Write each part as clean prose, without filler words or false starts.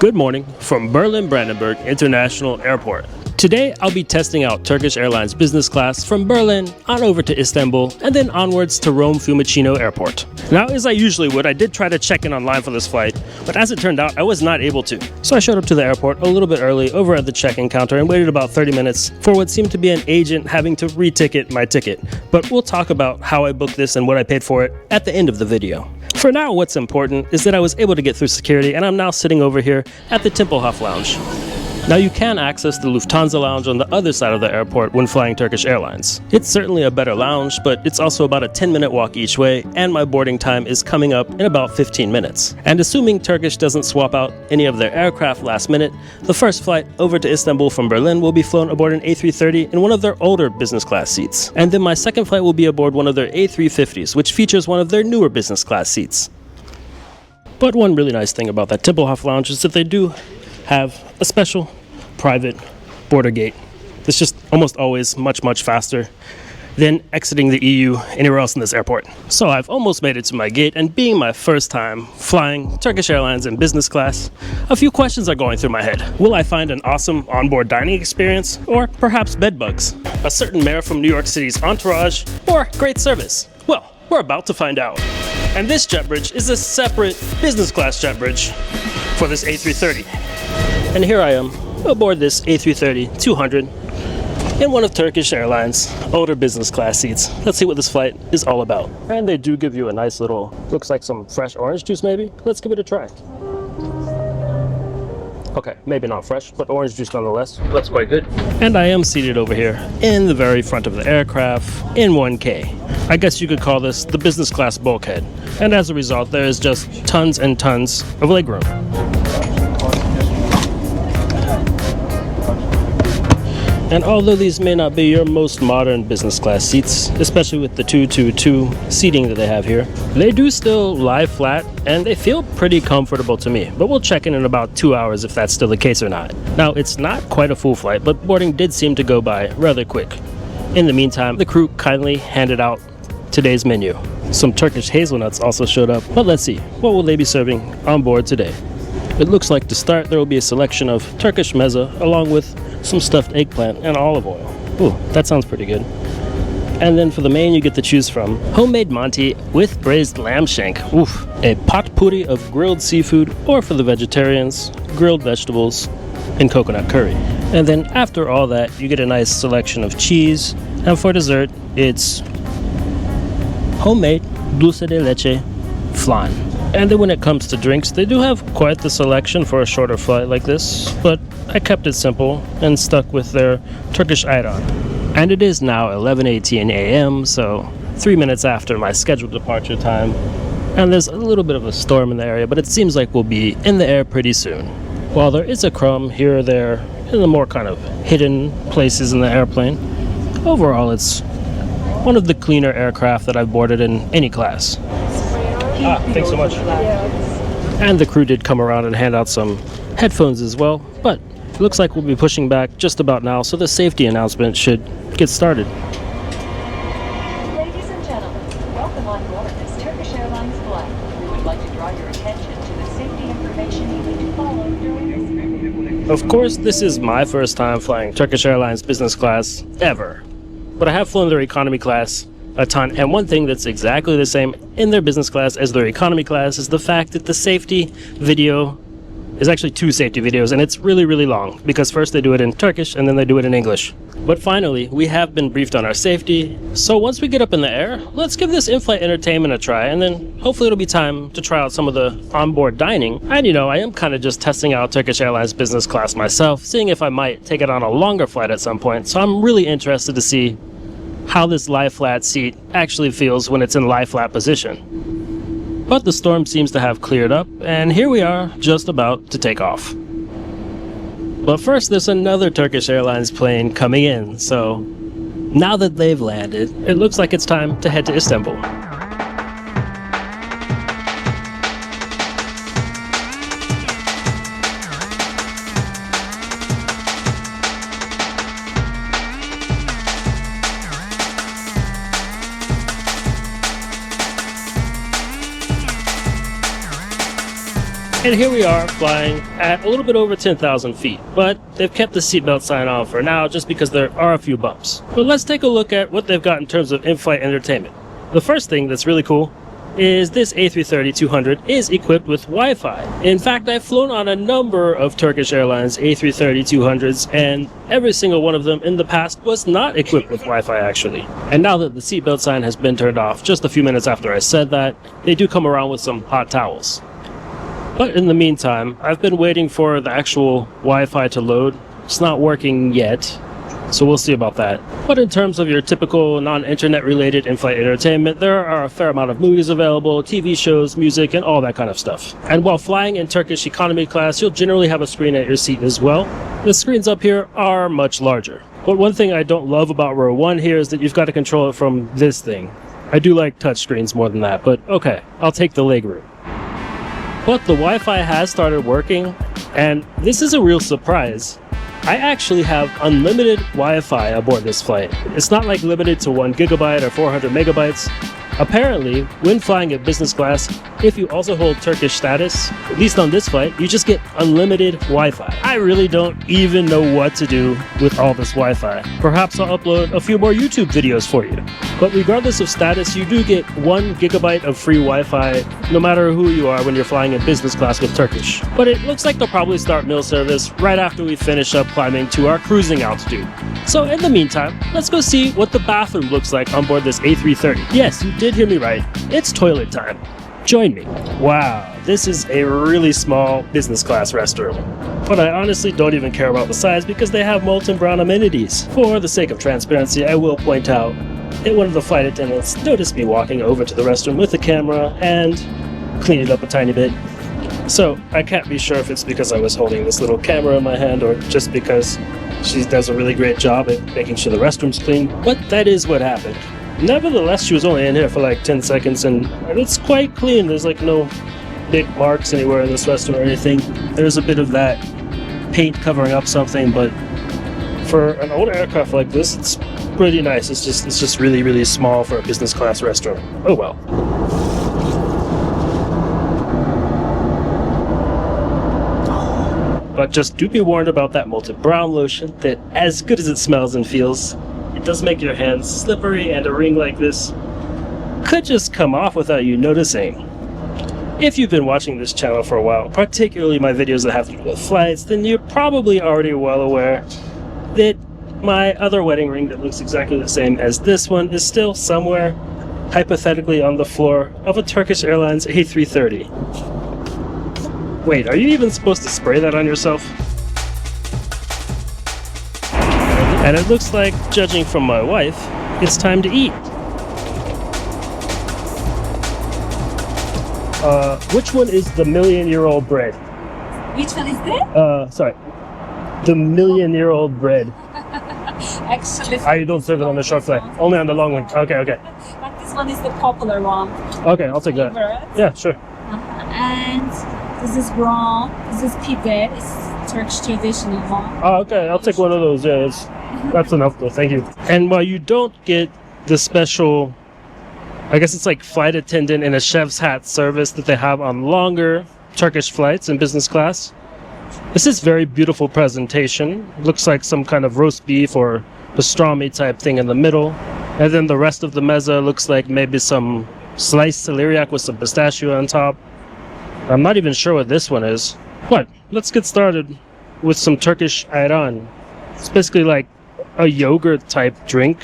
Good morning from Berlin-Brandenburg International Airport. Today I'll be testing out Turkish Airlines business class from Berlin on over to Istanbul and then onwards to Rome Fiumicino Airport. Now, as I usually would, I did try to check in online for this flight, but as it turned out, I was not able to. So I showed up to the airport a little bit early over at the check-in counter and waited about 30 minutes for what seemed to be an agent having to re-ticket my ticket. But we'll talk about how I booked this and what I paid for it at the end of the video. For now, what's important is that I was able to get through security and I'm now sitting over here at the Tempelhof lounge. Now, you can access the Lufthansa lounge on the other side of the airport when flying Turkish Airlines. It's certainly a better lounge, but it's also about a 10-minute walk each way, and my boarding time is coming up in about 15 minutes. And assuming Turkish doesn't swap out any of their aircraft last minute, the first flight over to Istanbul from Berlin will be flown aboard an A330 in one of their older business class seats. And then my second flight will be aboard one of their A350s, which features one of their newer business class seats. But one really nice thing about that Tempelhof lounge is that they do have a special private border gate that's just almost always much faster than exiting the EU anywhere else in this airport. So I've almost made it to my gate, and being my first time flying Turkish Airlines in business class, a few questions are going through my head. Will I find an awesome onboard dining experience, or perhaps bed bugs, a certain mayor from New York City's entourage, or great service? Well, we're about to find out. And this jet bridge is a separate business class jet bridge for this A330. And here I am aboard this A330-200 in one of Turkish Airlines' older business class seats. Let's see what this flight is all about. And they do give you a nice little, looks like some fresh orange juice maybe. Let's give it a try. Okay, maybe not fresh, but orange juice nonetheless. That's quite good. And I am seated over here in the very front of the aircraft in 1K. I guess you could call this the business class bulkhead. And as a result, there is just tons and tons of legroom. And although these may not be your most modern business class seats, especially with the 2-2-2 seating that they have here, they do still lie flat and they feel pretty comfortable to me. But we'll check in about 2 hours if that's still the case or not. Now, it's not quite a full flight, but boarding did seem to go by rather quick. In the meantime, the crew kindly handed out today's menu. Some Turkish hazelnuts also showed up, but let's see, what will they be serving on board today? It looks like to start there will be a selection of Turkish meze along with some stuffed eggplant and olive oil. Ooh, that sounds pretty good. And then for the main, you get to choose from homemade Monty with braised lamb shank. Oof. A potpourri of grilled seafood, or for the vegetarians, grilled vegetables and coconut curry. And then after all that, you get a nice selection of cheese. And for dessert, it's homemade dulce de leche flan. And then when it comes to drinks, they do have quite the selection for a shorter flight like this, but I kept it simple and stuck with their Turkish ayran. And it is now 11:18 a.m., so 3 minutes after my scheduled departure time. And there's a little bit of a storm in the area, but it seems like we'll be in the air pretty soon. While there is a crumb here or there in the more kind of hidden places in the airplane, overall it's one of the cleaner aircraft that I've boarded in any class. Thanks so much. And the crew did come around and hand out some headphones as well, but it looks like we'll be pushing back just about now, so the safety announcement should get started. Ladies and gentlemen, welcome on board this Turkish Airlines flight. We would like to draw your attention to the safety information you need to follow during this. Of course, this is my first time flying Turkish Airlines business class ever, but I have flown their economy class a ton, and one thing that's exactly the same in their business class as their economy class is the fact that the safety video is actually 2 safety videos, and it's really long because first they do it in Turkish and then they do it in English. But finally, we have been briefed on our safety, so once we get up in the air, let's give this in-flight entertainment a try, and then hopefully it'll be time to try out some of the onboard dining. And you know, I am kind of just testing out Turkish Airlines business class myself, seeing if I might take it on a longer flight at some point, so I'm really interested to see how this lie-flat seat actually feels when it's in lie-flat position. But the storm seems to have cleared up, and here we are just about to take off. But first, there's another Turkish Airlines plane coming in, so now that they've landed, it looks like it's time to head to Istanbul. And here we are flying at a little bit over 10,000 feet, but they've kept the seatbelt sign on for now just because there are a few bumps. But let's take a look at what they've got in terms of in-flight entertainment. The first thing that's really cool is this A330-200 is equipped with Wi-Fi. In fact, I've flown on a number of Turkish Airlines A330-200s, and every single one of them in the past was not equipped with Wi-Fi actually. And now that the seatbelt sign has been turned off just a few minutes after I said that, they do come around with some hot towels. But in the meantime, I've been waiting for the actual Wi-Fi to load. It's not working yet, so we'll see about that. But in terms of your typical non-internet related in-flight entertainment, there are a fair amount of movies available, TV shows, music, and all that kind of stuff. And while flying in Turkish economy class, you'll generally have a screen at your seat as well. The screens up here are much larger. But one thing I don't love about row 1 here is that you've got to control it from this thing. I do like touch screens more than that, but okay, I'll take the leg route. But the Wi-Fi has started working, and this is a real surprise. I actually have unlimited Wi-Fi aboard this flight. It's not like limited to 1 gigabyte or 400 megabytes. Apparently, when flying at business class, if you also hold Turkish status, at least on this flight, you just get unlimited Wi-Fi. I really don't even know what to do with all this Wi-Fi. Perhaps I'll upload a few more YouTube videos for you. But regardless of status, you do get 1 gigabyte of free Wi-Fi no matter who you are when you're flying in business class with Turkish. But it looks like they'll probably start meal service right after we finish up climbing to our cruising altitude. So in the meantime, let's go see what the bathroom looks like on board this A330. Yes, you did hear me right. It's toilet time. Join me. Wow, this is a really small business class restroom. But I honestly don't even care about the size because they have molten brown amenities. For the sake of transparency, I will point out that one of the flight attendants noticed me walking over to the restroom with the camera and cleaned it up a tiny bit. So I can't be sure if it's because I was holding this little camera in my hand or just because she does a really great job at making sure the restroom's clean, but that is what happened. Nevertheless, she was only in here for like 10 seconds and it's quite clean. There's like no big marks anywhere in this restroom or anything. There's a bit of that paint covering up something, but for an old aircraft like this, it's pretty nice. It's just really, really small for a business class restroom. Oh well. But just do be warned about that molten brown lotion, that as good as it smells and feels, it does make your hands slippery, and a ring like this could just come off without you noticing. If you've been watching this channel for a while, particularly my videos that have to do with flights, then you're probably already well aware that my other wedding ring that looks exactly the same as this one is still somewhere, hypothetically on the floor of a Turkish Airlines A330. Wait, are you even supposed to spray that on yourself? And it looks like, judging from my wife, it's time to eat. Which one is the million-year-old bread? Which one is that? Sorry. The million-year-old bread. Actually, I don't serve it on the short flight. Only on the long one. Okay, okay. But this one is the popular one. Okay, I'll take that. Favorite. Yeah, sure. And this is brown. This is pide. It's Turkish traditional one. Oh, okay. I'll take one of those. Yeah, that's enough though. Thank you. And while you don't get the special, I guess it's like flight attendant in a chef's hat service that they have on longer Turkish flights in business class, this is very beautiful presentation. It looks like some kind of roast beef or pastrami type thing in the middle. And then the rest of the mezza looks like maybe some sliced celeriac with some pistachio on top. I'm not even sure what this one is. But let's get started with some Turkish ayran. It's basically like a yogurt type drink,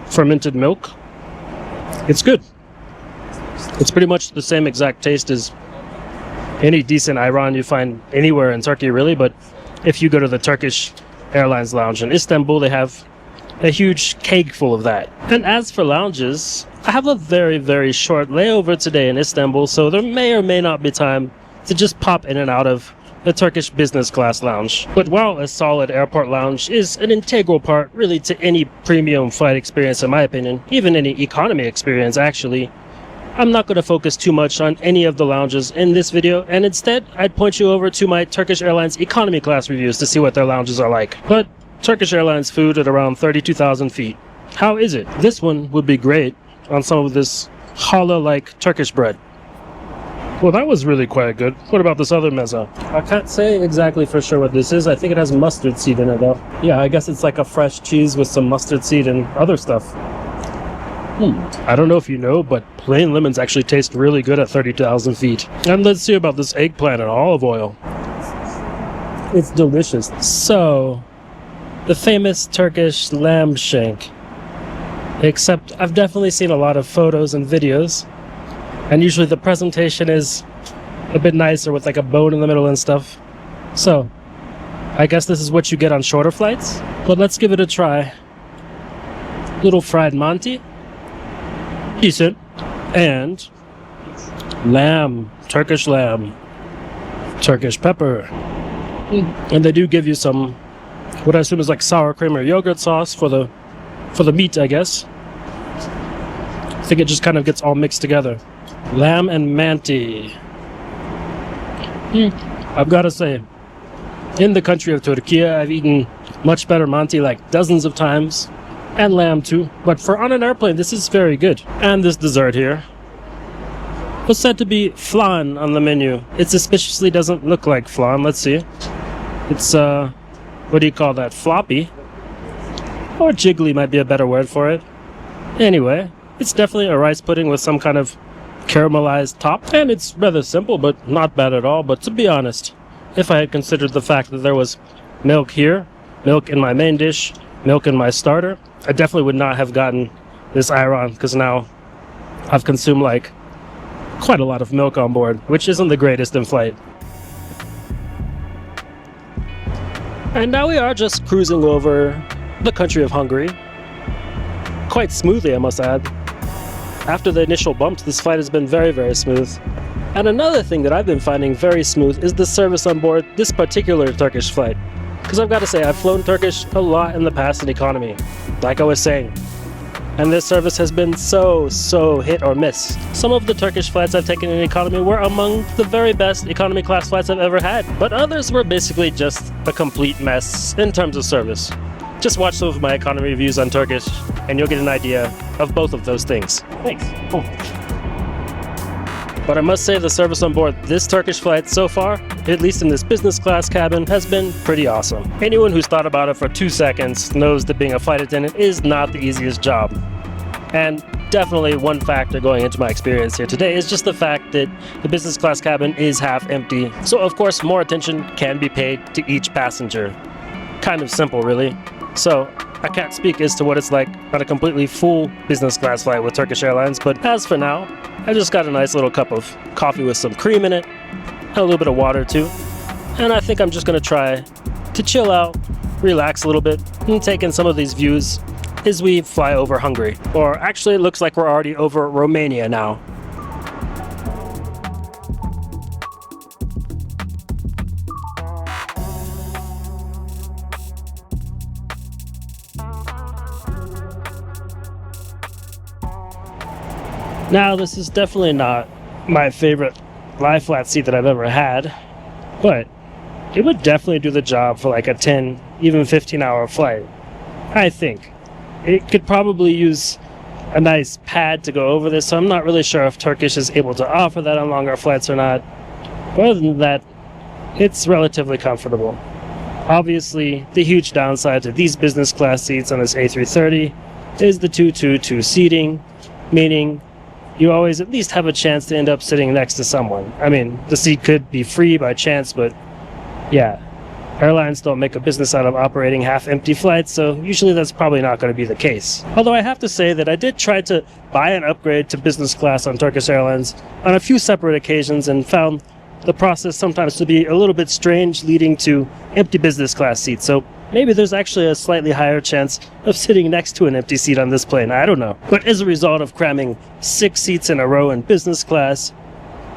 fermented milk. It's good. It's pretty much the same exact taste as any decent ayran you find anywhere in Turkey really, but if you go to the Turkish Airlines lounge in Istanbul, they have a huge keg full of that. And as for lounges, I have a very, very short layover today in Istanbul, so there may or may not be time to just pop in and out of the Turkish business class lounge. But while a solid airport lounge is an integral part really to any premium flight experience in my opinion, even any economy experience actually, I'm not going to focus too much on any of the lounges in this video, and instead I'd point you over to my Turkish Airlines economy class reviews to see what their lounges are like. But Turkish Airlines food at around 32,000 feet. How is it? This one would be great on some of this challah-like Turkish bread. Well, that was really quite good. What about this other mezza? I can't say exactly for sure what this is. I think it has mustard seed in it though. Yeah, I guess it's like a fresh cheese with some mustard seed and other stuff. I don't know if you know, but plain lemons actually taste really good at 30,000 feet. And let's see about this eggplant and olive oil. It's delicious. So, the famous Turkish lamb shank. Except I've definitely seen a lot of photos and videos. And usually the presentation is a bit nicer with like a bone in the middle and stuff. So, I guess this is what you get on shorter flights. But let's give it a try. Little fried Monty. Decent. And lamb. Turkish lamb. Turkish pepper. And they do give you some, what I assume is like sour cream or yogurt sauce for the meat, I guess. I think it just kind of gets all mixed together. Lamb and Manti. I've got to say, in the country of Turkey, I've eaten much better Manti like dozens of times. And lamb too. But for on an airplane, this is very good. And this dessert here was said to be flan on the menu. It suspiciously doesn't look like flan. Let's see. It's, what do you call that? Floppy? Or jiggly might be a better word for it. Anyway, it's definitely a rice pudding with some kind of caramelized top. And it's rather simple, but not bad at all. But to be honest, if I had considered the fact that there was milk here, milk in my main dish, milk in my starter, I definitely would not have gotten this ayran, because now I've consumed like quite a lot of milk on board, which isn't the greatest in flight. And now we are just cruising over the country of Hungary. Quite smoothly, I must add. After the initial bumps, this flight has been very, very smooth. And another thing that I've been finding very smooth is the service on board this particular Turkish flight. Because I've got to say, I've flown Turkish a lot in the past in economy, like I was saying. And this service has been so hit or miss. Some of the Turkish flights I've taken in economy were among the very best economy class flights I've ever had. But others were basically just a complete mess in terms of service. Just watch some of my economy reviews on Turkish, and you'll get an idea of both of those things. Thanks. Cool. But I must say the service on board this Turkish flight so far, at least in this business class cabin, has been pretty awesome. Anyone who's thought about it for 2 seconds knows that being a flight attendant is not the easiest job. And definitely one factor going into my experience here today is just the fact that the business class cabin is half empty. So of course more attention can be paid to each passenger. Kind of simple really. So I can't speak as to what it's like on a completely full business class flight with Turkish Airlines, but as for now, I just got a nice little cup of coffee with some cream in it, and a little bit of water too. And I think I'm just gonna try to chill out, relax a little bit, and take in some of these views as we fly over Hungary. Or actually it looks like we're already over Romania now. Now, this is definitely not my favorite lie flat seat that I've ever had, but it would definitely do the job for like a 10, even 15-hour flight. I think. It could probably use a nice pad to go over this, so I'm not really sure if Turkish is able to offer that on longer flights or not. But other than that, it's relatively comfortable. Obviously, the huge downside to these business class seats on this A330 is the 222 seating, meaning you always at least have a chance to end up sitting next to someone. I mean, the seat could be free by chance, but yeah. Airlines don't make a business out of operating half-empty flights, so usually that's probably not going to be the case. Although I have to say that I did try to buy an upgrade to business class on Turkish Airlines on a few separate occasions and found the process sometimes to be a little bit strange, leading to empty business class seats. So maybe there's actually a slightly higher chance of sitting next to an empty seat on this plane. I don't know. But as a result of cramming 6 seats in a row in business class,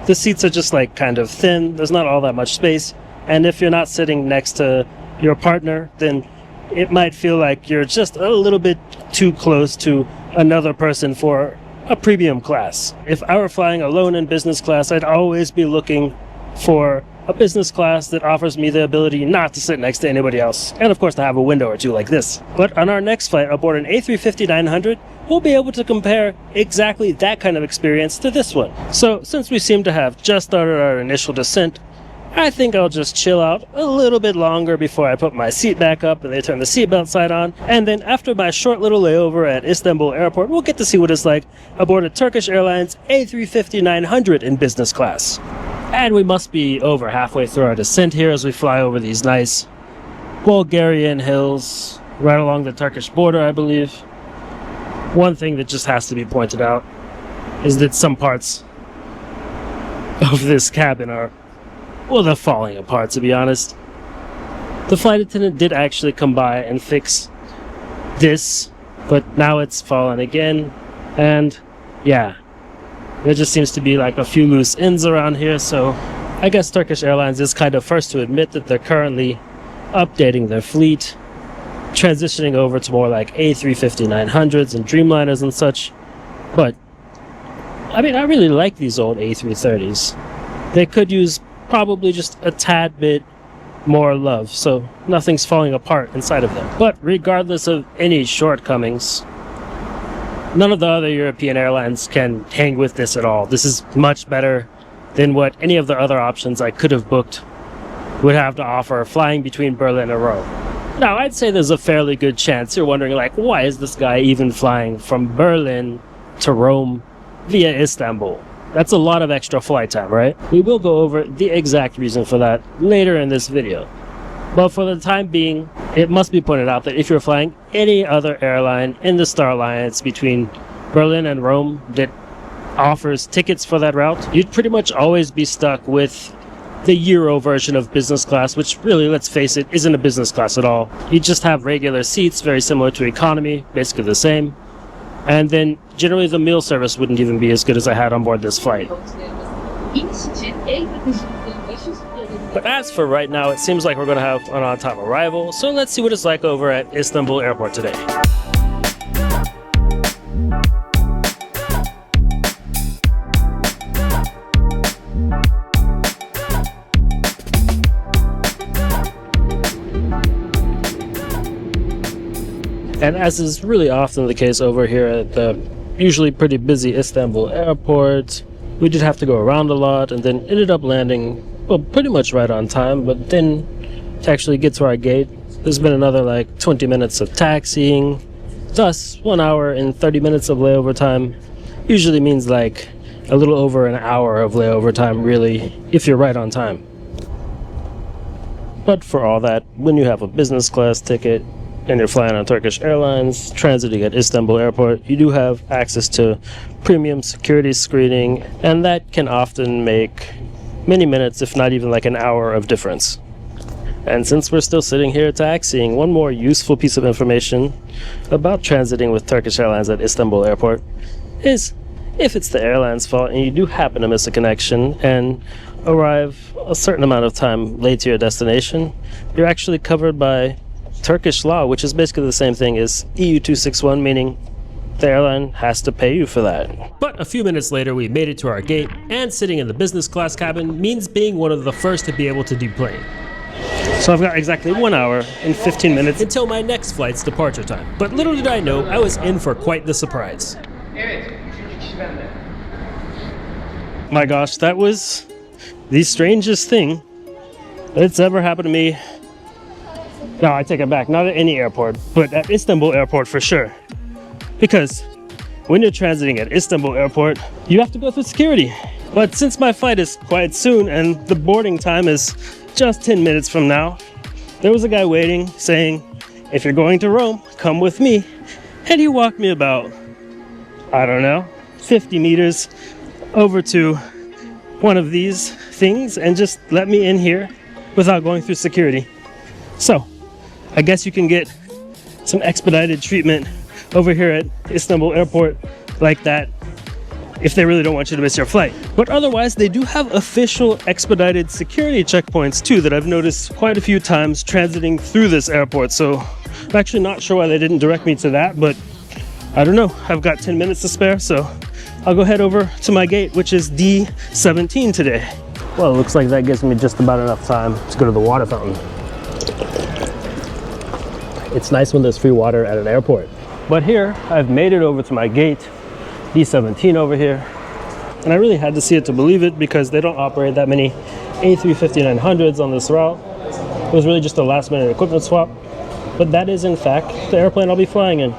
the seats are just like kind of thin. There's not all that much space. And if you're not sitting next to your partner, then it might feel like you're just a little bit too close to another person for a premium class. If I were flying alone in business class, I'd always be looking for a business class that offers me the ability not to sit next to anybody else, and of course to have a window or two like this. But on our next flight aboard an A350-900, we'll be able to compare exactly that kind of experience to this one. So since we seem to have just started our initial descent, I think I'll just chill out a little bit longer before I put my seat back up and they turn the seatbelt side on, and then after my short little layover at Istanbul Airport, we'll get to see what it's like aboard a Turkish Airlines A350-900 in business class. And we must be over halfway through our descent here as we fly over these nice Bulgarian hills right along the Turkish border, I believe. One thing that just has to be pointed out is that some parts of this cabin are, well, they're falling apart, to be honest. The flight attendant did actually come by and fix this, but now it's fallen again, and yeah, there just seems to be like a few loose ends around here, so I guess Turkish Airlines is kind of first to admit that they're currently updating their fleet, transitioning over to more like A350-900s and Dreamliners and such. But I mean, I really like these old A330s. They could use probably just a tad bit more love, so nothing's falling apart inside of them. But regardless of any shortcomings, none of the other European airlines can hang with this at all. This is much better than what any of the other options I could have booked would have to offer flying between Berlin and Rome. Now, I'd say there's a fairly good chance you're wondering, like, why is this guy even flying from Berlin to Rome via Istanbul? That's a lot of extra flight time, right? We will go over the exact reason for that later in this video. But for the time being, it must be pointed out that if you're flying any other airline in the Star Alliance between Berlin and Rome that offers tickets for that route, you'd pretty much always be stuck with the Euro version of business class, which really, let's face it, isn't a business class at all. You just have regular seats, very similar to economy, basically the same. And then generally the meal service wouldn't even be as good as I had on board this flight. But as for right now, it seems like we're going to have an on-time arrival, so let's see what it's like over at Istanbul Airport today. And as is really often the case over here at the usually pretty busy Istanbul Airport, we did have to go around a lot and then ended up landing, well, pretty much right on time. But then to actually get to our gate, there's been another like 20 minutes of taxiing, thus 1 hour and 30 minutes of layover time. Usually means like a little over an hour of layover time, really, if you're right on time. But for all that, when you have a business class ticket and you're flying on Turkish Airlines, transiting at Istanbul Airport, you do have access to premium security screening, and that can often make many minutes, if not even like an hour of difference. And since we're still sitting here taxiing, one more useful piece of information about transiting with Turkish Airlines at Istanbul Airport is if it's the airline's fault and you do happen to miss a connection and arrive a certain amount of time late to your destination, you're actually covered by Turkish law, which is basically the same thing as EU 261, meaning the airline has to pay you for that. But a few minutes later, we made it to our gate, and sitting in the business class cabin means being one of the first to be able to deplane. So I've got exactly 1 hour and 15 minutes until my next flight's departure time. But little did I know, I was in for quite the surprise. My gosh, that was the strangest thing that's ever happened to me. No, I take it back. Not at any airport, but at Istanbul Airport for sure. Because when you're transiting at Istanbul Airport, you have to go through security. But since my flight is quite soon and the boarding time is just 10 minutes from now, there was a guy waiting saying, if you're going to Rome, come with me. And he walked me about, I don't know, 50 meters over to one of these things and just let me in here without going through security. So I guess you can get some expedited treatment over here at Istanbul Airport like that if they really don't want you to miss your flight. But otherwise, they do have official expedited security checkpoints too that I've noticed quite a few times transiting through this airport. So I'm actually not sure why they didn't direct me to that, but I don't know. I've got 10 minutes to spare, so I'll go head over to my gate, which is D17 today. Well, it looks like that gives me just about enough time to go to the water fountain. It's nice when there's free water at an airport. But here, I've made it over to my gate, D17 over here. And I really had to see it to believe it because they don't operate that many A350-900s on this route. It was really just a last minute equipment swap. But that is in fact the airplane I'll be flying in.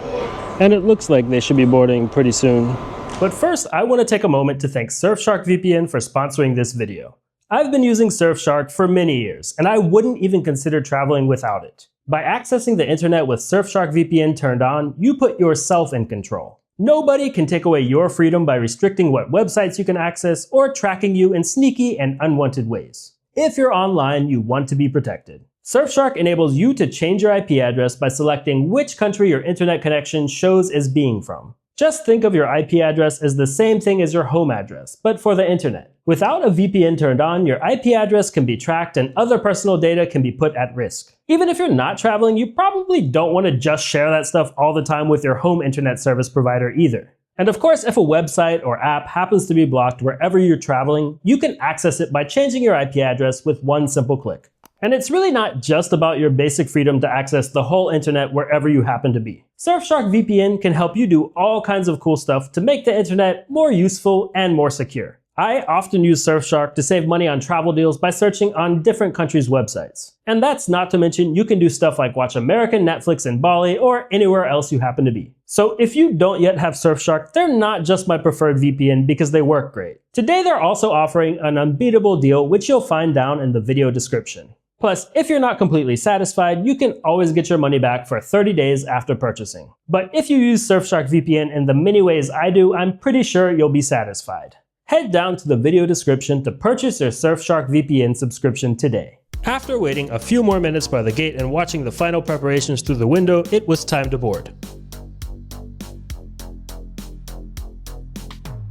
And it looks like they should be boarding pretty soon. But first, I want to take a moment to thank Surfshark VPN for sponsoring this video. I've been using Surfshark for many years, and I wouldn't even consider traveling without it. By accessing the internet with Surfshark VPN turned on, you put yourself in control. Nobody can take away your freedom by restricting what websites you can access or tracking you in sneaky and unwanted ways. If you're online, you want to be protected. Surfshark enables you to change your IP address by selecting which country your internet connection shows as being from. Just think of your IP address as the same thing as your home address, but for the internet. Without a VPN turned on, your IP address can be tracked and other personal data can be put at risk. Even if you're not traveling, you probably don't want to just share that stuff all the time with your home internet service provider either. And of course, if a website or app happens to be blocked wherever you're traveling, you can access it by changing your IP address with one simple click. And it's really not just about your basic freedom to access the whole internet wherever you happen to be. Surfshark VPN can help you do all kinds of cool stuff to make the internet more useful and more secure. I often use Surfshark to save money on travel deals by searching on different countries' websites. And that's not to mention you can do stuff like watch American Netflix in Bali or anywhere else you happen to be. So if you don't yet have Surfshark, they're not just my preferred VPN because they work great. Today they're also offering an unbeatable deal which you'll find down in the video description. Plus, if you're not completely satisfied, you can always get your money back for 30 days after purchasing. But if you use Surfshark VPN in the many ways I do, I'm pretty sure you'll be satisfied. Head down to the video description to purchase your Surfshark VPN subscription today. After waiting a few more minutes by the gate and watching the final preparations through the window, it was time to board.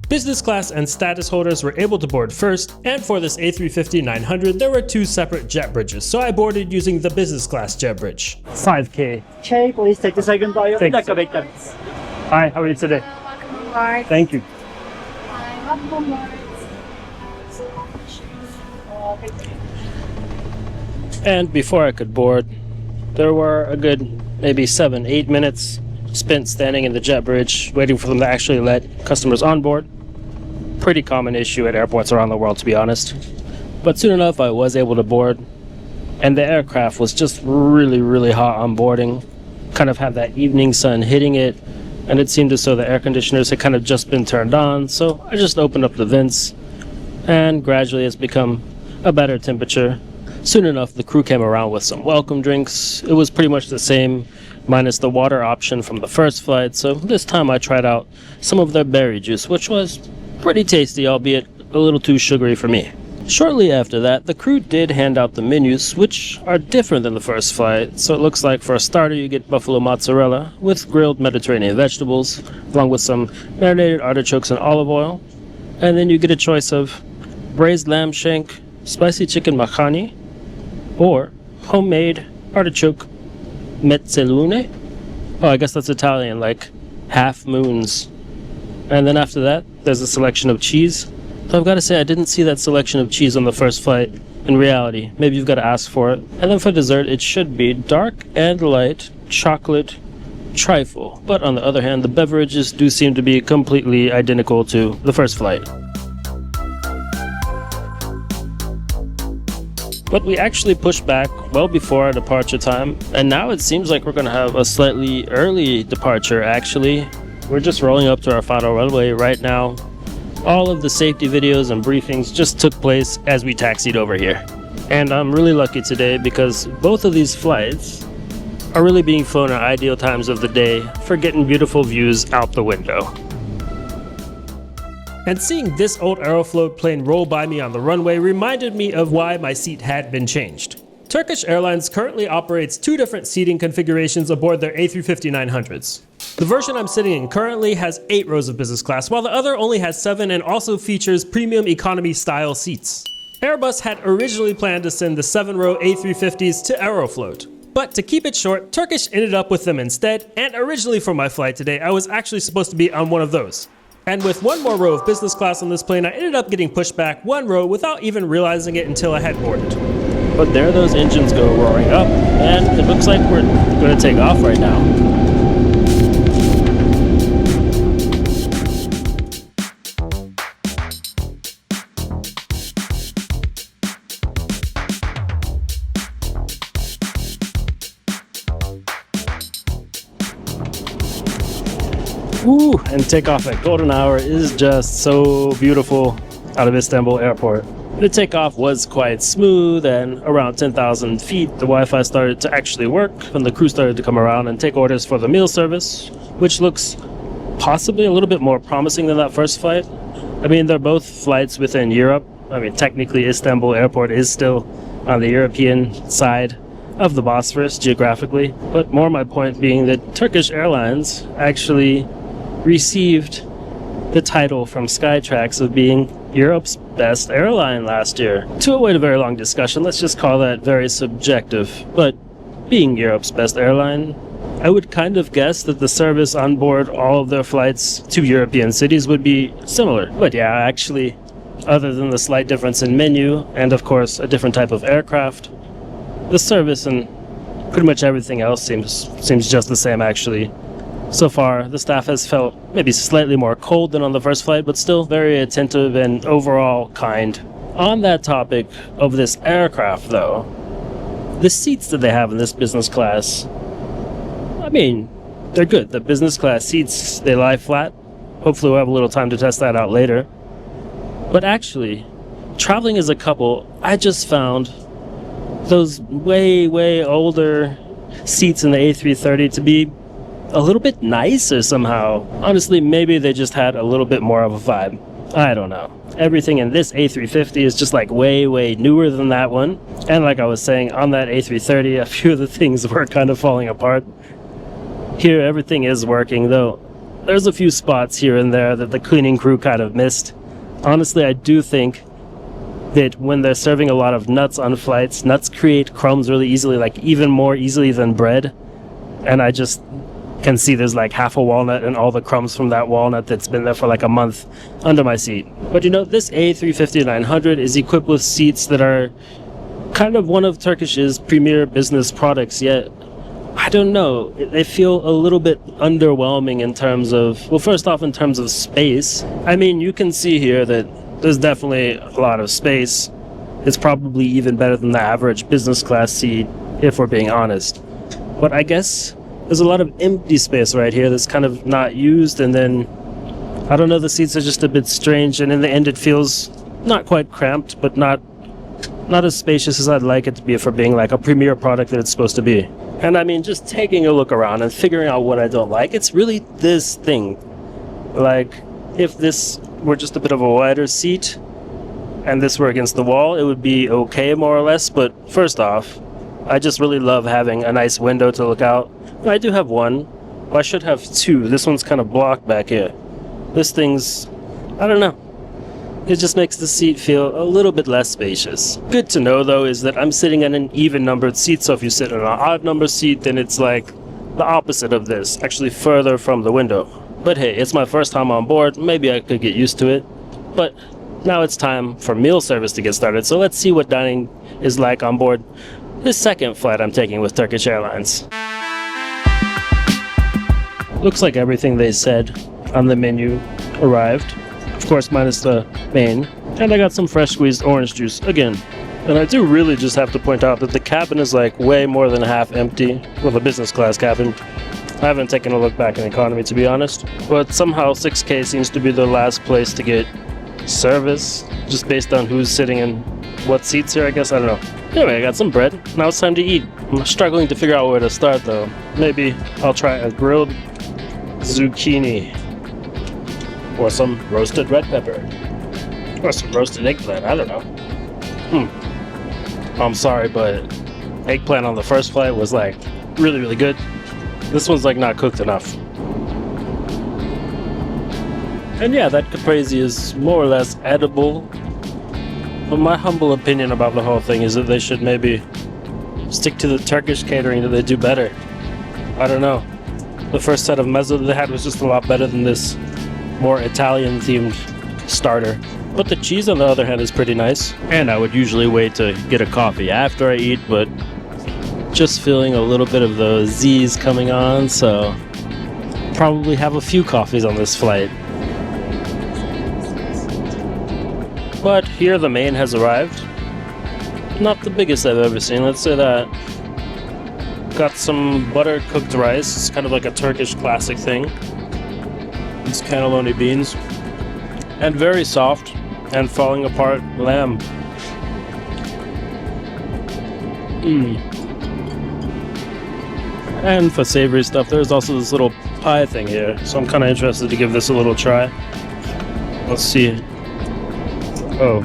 Business class and status holders were able to board first, and for this A350-900 there were two separate jet bridges, so I boarded using the business class jet bridge. 5K. Okay, please take the second tayo. Thank you. Bir dakika bekler misin? Hi, how are you today? Thank you. And before I could board, there were a good maybe 7-8 minutes spent standing in the jet bridge waiting for them to actually let customers on board. Pretty common issue at airports around the world, to be honest. But soon enough I was able to board, and the aircraft was just really hot on boarding. Kind of had that evening sun hitting it, and it seemed as though the air conditioners had kind of just been turned on, so I just opened up the vents, and gradually it's become a better temperature. Soon enough the crew came around with some welcome drinks. It was pretty much the same minus the water option from the first flight, so this time I tried out some of their berry juice, which was pretty tasty, albeit a little too sugary for me. Shortly after that, the crew did hand out the menus, which are different than the first flight. So it looks like for a starter you get buffalo mozzarella with grilled Mediterranean vegetables, along with some marinated artichokes and olive oil. And then you get a choice of braised lamb shank, spicy chicken makhani, or homemade artichoke mezzalune. Oh, I guess that's Italian, like half moons. And then after that, there's a selection of cheese. So I've got to say, I didn't see that selection of cheese on the first flight in reality. Maybe you've got to ask for it. And then for dessert, it should be dark and light chocolate trifle. But on the other hand, the beverages do seem to be completely identical to the first flight. But we actually pushed back well before our departure time, and now it seems like we're going to have a slightly early departure actually. We're just rolling up to our final runway right now. All of the safety videos and briefings just took place as we taxied over here. And I'm really lucky today because both of these flights are really being flown at ideal times of the day for getting beautiful views out the window. And seeing this old Aeroflot plane roll by me on the runway reminded me of why my seat had been changed. Turkish Airlines currently operates two different seating configurations aboard their A350-900s. The version I'm sitting in currently has 8 rows of business class, while the other only has 7 and also features premium economy style seats. Airbus had originally planned to send the 7-row A350s to Aeroflot, but to keep it short, Turkish ended up with them instead, and originally for my flight today, I was actually supposed to be on one of those. And with one more row of business class on this plane, I ended up getting pushed back one row without even realizing it until I had boarded. But there those engines go roaring up, and it looks like we're going to take off right now. Ooh, and takeoff at golden hour is just so beautiful out of Istanbul Airport. The takeoff was quite smooth, and around 10,000 feet, the Wi-Fi started to actually work, and the crew started to come around and take orders for the meal service, which looks possibly a little bit more promising than that first flight. I mean, they're both flights within Europe. I mean, technically, Istanbul Airport is still on the European side of the Bosphorus geographically, but more my point being that Turkish Airlines actually received the title from Skytrax of being Europe's best airline last year. To avoid a very long discussion, let's just call that very subjective. But being Europe's best airline, I would kind of guess that the service on board all of their flights to European cities would be similar. But yeah, actually, other than the slight difference in menu and of course a different type of aircraft, the service and pretty much everything else seems just the same actually. So far, the staff has felt maybe slightly more cold than on the first flight, but still very attentive and overall kind. On that topic of this aircraft, though, the seats that they have in this business class, I mean, they're good. The business class seats, they lie flat. Hopefully we'll have a little time to test that out later. But actually, traveling as a couple, I just found those way older seats in the A330 to be a little bit nicer somehow. Honestly, maybe they just had a little bit more of a vibe. I don't know. Everything in this A350 is just like way newer than that one. And like I was saying, on that A330, a few of the things were kind of falling apart. Here, everything is working, though there's a few spots here and there that the cleaning crew kind of missed. Honestly, I do think that when they're serving a lot of nuts on flights, nuts create crumbs really easily, like even more easily than bread. And I just can see there's like half a walnut and all the crumbs from that walnut that's been there for like a month under my seat. But you know, this A350-900 is equipped with seats that are kind of one of Turkish's premier business products, yet I don't know, they feel a little bit underwhelming in terms of, well, first off, in terms of space. I mean, you can see here that there's definitely a lot of space. It's probably even better than the average business class seat, if we're being honest. But I guess there's a lot of empty space right here that's kind of not used, and then, I don't know, the seats are just a bit strange, and in the end it feels not quite cramped, but not as spacious as I'd like it to be for being like a premier product that it's supposed to be. And I mean, just taking a look around and figuring out what I don't like, it's really this thing. Like, if this were just a bit of a wider seat, and this were against the wall, it would be okay more or less, but first off, I just really love having a nice window to look out. I do have one. Well, I should have two. This one's kind of blocked back here. This thing's, I don't know. It just makes the seat feel a little bit less spacious. Good to know, though, is that I'm sitting in an even-numbered seat, so if you sit in an odd-numbered seat, then it's like the opposite of this, actually further from the window. But hey, it's my first time on board. Maybe I could get used to it. But now it's time for meal service to get started, so let's see what dining is like on board this second flight I'm taking with Turkish Airlines. Looks like everything they said on the menu arrived. Of course, minus the main. And I got some fresh squeezed orange juice again. And I do really just have to point out that the cabin is like way more than half empty. Well, the business class cabin. I haven't taken a look back in economy, to be honest. But somehow 6K seems to be the last place to get service, just based on who's sitting in what seats here, I guess. I don't know. Anyway, I got some bread. Now it's time to eat. I'm struggling to figure out where to start, though. Maybe I'll try a grilled zucchini. Or some roasted red pepper. Or some roasted eggplant, I don't know. I'm sorry, but eggplant on the first flight was like really good. This one's like not cooked enough. And yeah, that caprese is more or less edible. But my humble opinion about the whole thing is that they should maybe stick to the Turkish catering that they do better. I don't know. The first set of mezzo that they had was just a lot better than this more Italian themed starter. But the cheese on the other hand is pretty nice. And I would usually wait to get a coffee after I eat, but just feeling a little bit of the Z's coming on, so probably have a few coffees on this flight. But here the main has arrived. Not the biggest I've ever seen, let's say that. Got some butter cooked rice. It's kind of like a Turkish classic thing. It's cannelloni beans. And very soft and falling apart lamb. And for savory stuff, there's also this little pie thing here. So I'm kind of interested to give this a little try. Let's see. Oh.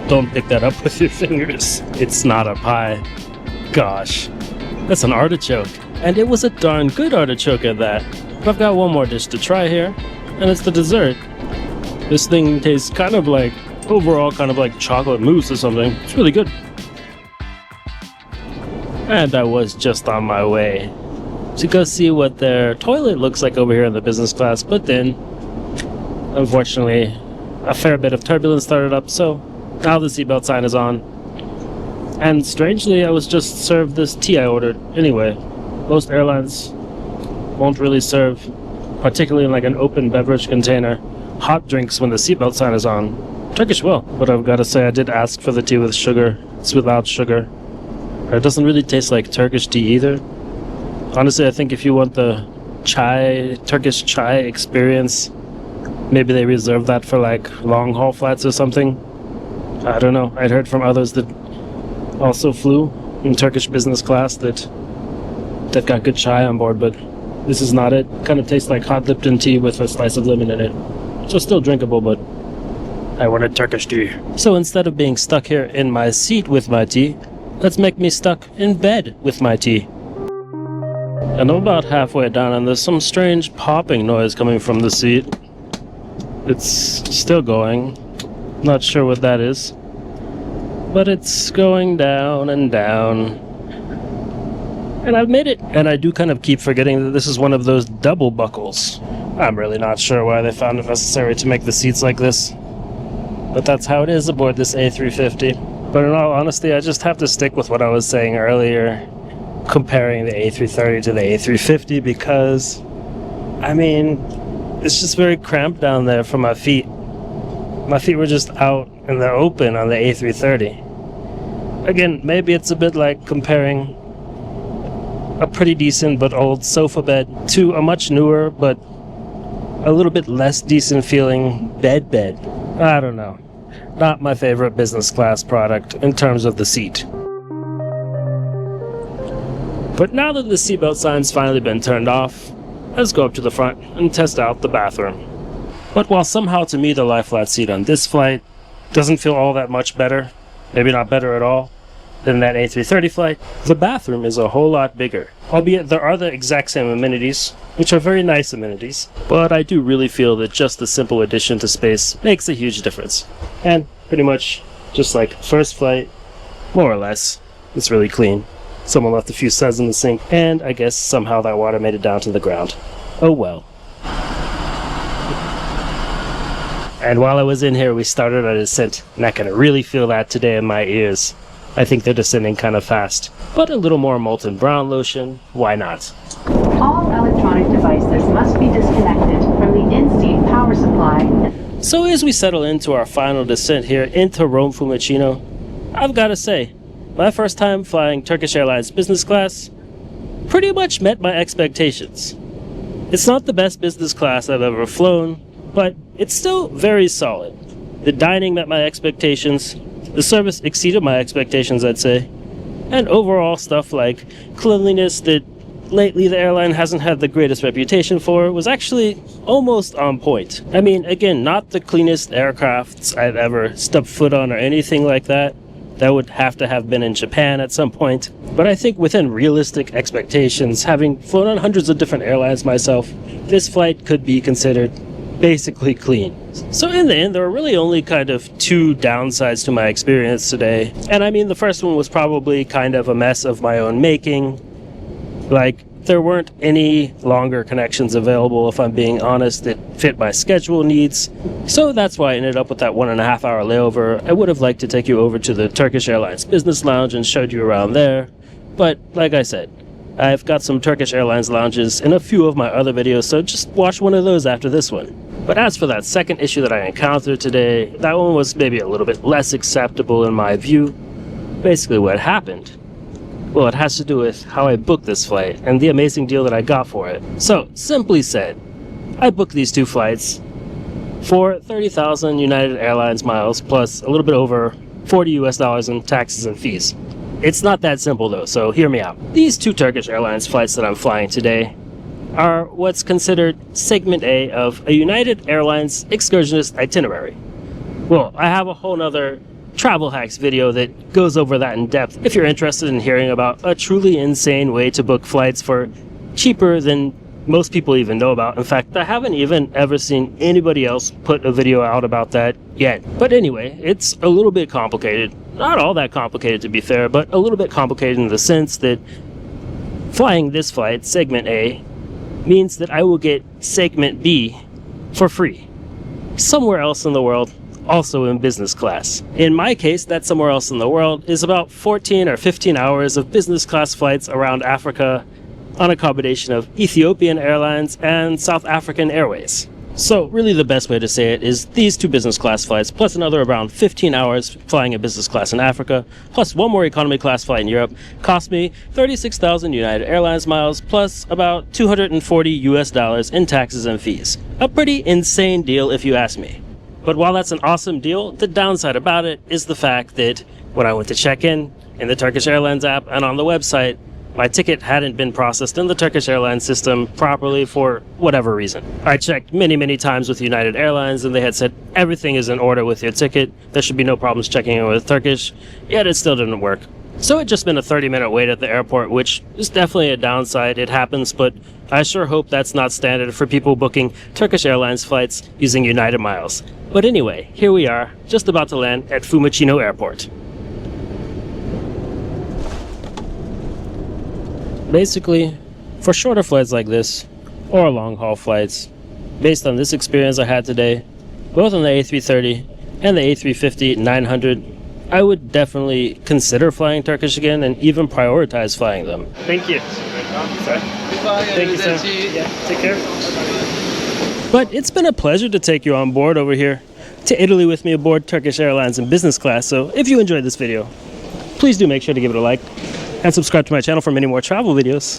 Don't pick that up with your fingers. It's not a pie. Gosh. That's an artichoke. And it was a darn good artichoke at that. But I've got one more dish to try here. And it's the dessert. This thing tastes kind of like, overall kind of like chocolate mousse or something. It's really good. And I was just on my way to go see what their toilet looks like over here in the business class. But then, unfortunately, a fair bit of turbulence started up, so now the seatbelt sign is on. And strangely, I was just served this tea I ordered anyway. Most airlines won't really serve, particularly in like an open beverage container, hot drinks when the seatbelt sign is on. Turkish will, but I've got to say I did ask for the tea with sugar. It's without sugar. It doesn't really taste like Turkish tea either. Honestly, I think if you want the Turkish chai experience, maybe they reserve that for like long haul flights or something. I don't know. I'd heard from others that also flew in Turkish business class that they've got good chai on board, but this is not it. Kind of tastes like hot Lipton tea with a slice of lemon in it. So still drinkable, but I wanted Turkish tea. So instead of being stuck here in my seat with my tea, let's make me stuck in bed with my tea. And I'm about halfway down and there's some strange popping noise coming from the seat. It's still going. Not sure what that is. But it's going down and down. And I've made it. And I do kind of keep forgetting that this is one of those double buckles. I'm really not sure why they found it necessary to make the seats like this. But that's how it is aboard this A350. But in all honesty, I just have to stick with what I was saying earlier, comparing the A330 to the A350, because, I mean, it's just very cramped down there for my feet. My feet were just out in the open on the A330. Again, maybe it's a bit like comparing a pretty decent but old sofa bed to a much newer but a little bit less decent feeling bed. I don't know. Not my favorite business class product in terms of the seat. But now that the seatbelt sign's finally been turned off, let's go up to the front and test out the bathroom. But while somehow to me the lie flat seat on this flight doesn't feel all that much better, maybe not better at all, than that A330 flight, the bathroom is a whole lot bigger. Albeit there are the exact same amenities, which are very nice amenities, but I do really feel that just the simple addition to space makes a huge difference. And pretty much just like first flight, more or less, it's really clean. Someone left a few suds in the sink, and I guess somehow that water made it down to the ground. Oh well. And while I was in here, we started our descent, and I can really feel that today in my ears. I think they're descending kind of fast. But a little more molten brown lotion, why not? All electronic devices must be disconnected from the in-seat power supply. So as we settle into our final descent here into Rome Fiumicino, I've got to say, my first time flying Turkish Airlines business class pretty much met my expectations. It's not the best business class I've ever flown, but it's still very solid. The dining met my expectations, the service exceeded my expectations, I'd say, and overall stuff like cleanliness that lately the airline hasn't had the greatest reputation for was actually almost on point. I mean, again, not the cleanest aircrafts I've ever stepped foot on or anything like that. That would have to have been in Japan at some point. But I think within realistic expectations, having flown on hundreds of different airlines myself, this flight could be considered basically clean. So in the end, there were really only kind of two downsides to my experience today. And I mean, the first one was probably kind of a mess of my own making. Like, there weren't any longer connections available, if I'm being honest, that fit my schedule needs. So that's why I ended up with that 1.5 hour layover. I would have liked to take you over to the Turkish Airlines business lounge and showed you around there. But like I said, I've got some Turkish Airlines lounges in a few of my other videos, so just watch one of those after this one. But as for that second issue that I encountered today, that one was maybe a little bit less acceptable in my view. Basically what happened, well, it has to do with how I booked this flight and the amazing deal that I got for it. So, simply said, I booked these two flights for 30,000 United Airlines miles plus a little bit over $40 US in taxes and fees. It's not that simple though, so hear me out. These two Turkish Airlines flights that I'm flying today are what's considered segment A of a United Airlines excursionist itinerary. Well, I have a whole nother travel hacks video that goes over that in depth if you're interested in hearing about a truly insane way to book flights for cheaper than most people even know about. In fact, I haven't even ever seen anybody else put a video out about that yet. But anyway, it's a little bit complicated. Not all that complicated to be fair, but a little bit complicated in the sense that flying this flight, segment A, means that I will get segment B for free somewhere else in the world, also in business class. In my case, that somewhere else in the world is about 14 or 15 hours of business class flights around Africa on a combination of Ethiopian Airlines and South African Airways. So really the best way to say it is these two business class flights plus another around 15 hours flying in business class in Africa plus one more economy class flight in Europe cost me 36,000 United Airlines miles plus about $240 US in taxes and fees. A pretty insane deal if you ask me. But while that's an awesome deal, the downside about it is the fact that when I went to check in the Turkish Airlines app and on the website, my ticket hadn't been processed in the Turkish Airlines system properly for whatever reason. I checked many times with United Airlines and they had said everything is in order with your ticket. There should be no problems checking in with Turkish, yet it still didn't work. So it just been a 30-minute wait at the airport, which is definitely a downside. It happens, but I sure hope that's not standard for people booking Turkish Airlines flights using United Miles. But anyway, here we are, just about to land at Fiumicino Airport. Basically, for shorter flights like this, or long-haul flights, based on this experience I had today, both on the A330 and the A350-900, I would definitely consider flying Turkish again and even prioritize flying them. Thank you. Thank you, sir. Yeah, take care. But it's been a pleasure to take you on board over here to Italy with me aboard Turkish Airlines in business class. So if you enjoyed this video, please do make sure to give it a like and subscribe to my channel for many more travel videos.